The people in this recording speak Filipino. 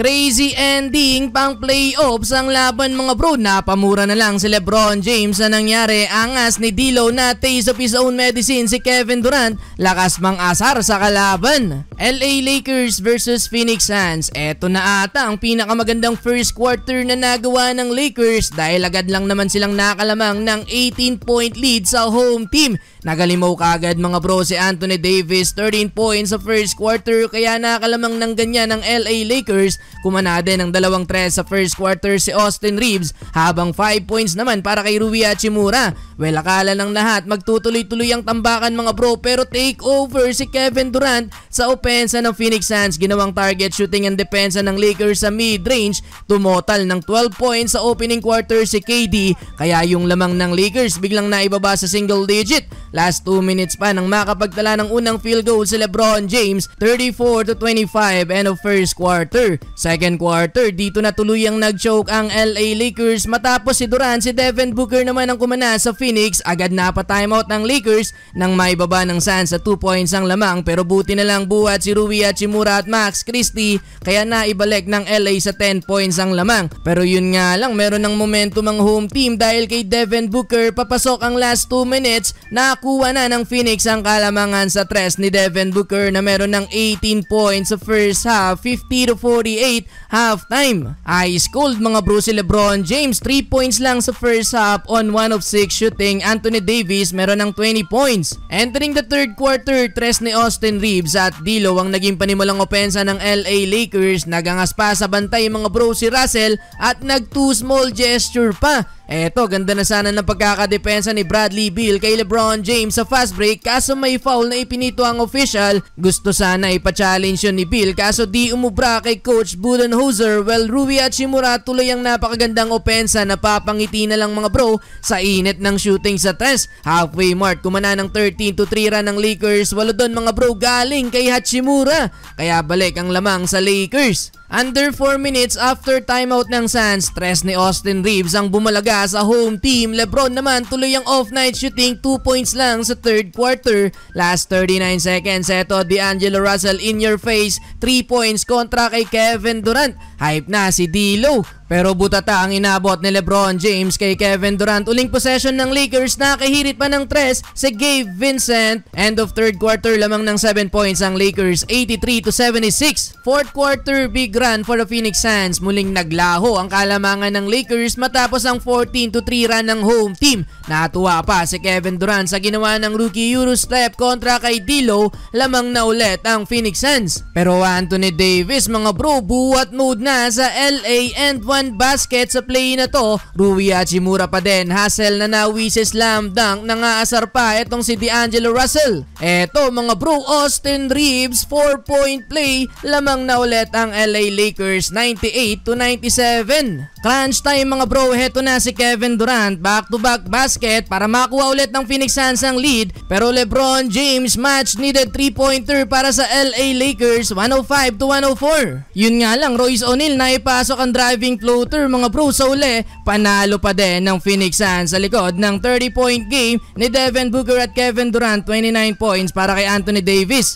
Crazy ending pang playoffs ang laban mga bro. Napamura na lang si LeBron James sa nangyari. Angas ni D'Lo na taste of his own medicine si Kevin Durant. Lakas mang asar sa kalaban. LA Lakers versus Phoenix Suns. Eto na ata ang pinakamagandang first quarter na nagawa ng Lakers dahil agad lang naman silang nakalamang ng 18-point lead sa home team. Nagalimaw kaagad mga bro si Anthony Davis, 13 points sa first quarter kaya nakalamang ng ganyan ng LA Lakers. Kumanade ng 2 tres sa first quarter si Austin Reeves habang 5 points naman para kay Rui Hachimura. Well, akala ng lahat magtutuloy-tuloy ang tambakan mga bro pero take over si Kevin Durant sa opensa ng Phoenix Suns. Ginawang target shooting ang depensa ng Lakers sa mid-range. Tumotal ng 12 points sa opening quarter si KD kaya yung lamang ng Lakers biglang naibaba sa single digit. Last 2 minutes pa nang makapagtala ng unang field goal si LeBron James, 34-25 end of first quarter. Second quarter, dito na tuluyang nag-choke ang LA Lakers matapos si Durant, si Devin Booker naman ang kumana sa Phoenix. Agad na pa timeout ng Lakers nang maibaba ng Suns sa 2 points ang lamang pero buti na lang buhat si Rui Hachimura at Max Christie kaya naibalik ng LA sa 10 points ang lamang. Pero yun nga lang, meron ng momentum ang home team dahil kay Devin Booker papasok ang last 2 minutes. Nakuha na ng Phoenix ang kalamangan sa tres ni Devin Booker na meron ng 18 points sa first half, 50-48 halftime. Ice cold mga bro si LeBron James, 3 points lang sa first half on 1 of 6 shooting. Anthony Davis meron ng 20 points. Entering the third quarter, tres ni Austin Reeves at D'Lo ang naging panimulang opensa ng LA Lakers. Nagangas pa sa bantay mga bro si Russell at nag-2 small gesture pa. Eto, ganda na sana ng pagkakadepensa ni Bradley Beal kay LeBron James sa fast break kaso may foul na ipinito ang official. Gusto sana ipa-challenge yun ni Beal kaso di umubra kay Coach Budenholzer. Well, Rui Hachimura tuloy ang napakagandang opensa na papangiti na lang mga bro sa init ng shooting sa tres. Halfway mark, kumana ng 13-3 run ng Lakers. Walo doon mga bro galing kay Hachimura kaya balik ang lamang sa Lakers. Under 4 minutes after timeout ng Suns, tres ni Austin Reeves ang bumalaga sa home team. LeBron naman tuloy ang off-night shooting, 2 points lang sa third quarter. Last 39 seconds, eto D'Angelo Russell in your face, 3 points kontra kay Kevin Durant. Hype na si D'Lo. Pero butata ang inabot ni LeBron James kay Kevin Durant. Uling possession ng Lakers, nakahirit pa ng tres si Gabe Vincent. End of third quarter, lamang ng 7 points ang Lakers, 83-76. Fourth quarter, big run for the Phoenix Suns. Muling naglaho ang kalamangan ng Lakers matapos ang 14-3 run ng home team. Natuwa pa si Kevin Durant sa ginawa ng rookie Eurostep kontra kay D'Lo. Lamang na ulit ang Phoenix Suns. Pero Anthony Davis mga bro, buwat mode na sa LA and basket sa play na to. Rui Hachimura pa din, hustle na nawi si slam dunk, nangaasar pa etong si D'Angelo Russell. Eto mga bro, Austin Reeves 4-point play, lamang na ulit ang LA Lakers, 98-97. Crunch time mga bro, heto na si Kevin Durant, back-to-back basket para makuha ulit ng Phoenix Suns ang lead. Pero LeBron James match needed 3-pointer para sa LA Lakers, 105-104. Yun nga lang, Royce O'Neal na ipasok ang driving floater mga bro sa uli. Panalo pa din ng Phoenix Suns sa likod ng 30-point game ni Devin Booker at Kevin Durant, 29 points para kay Anthony Davis.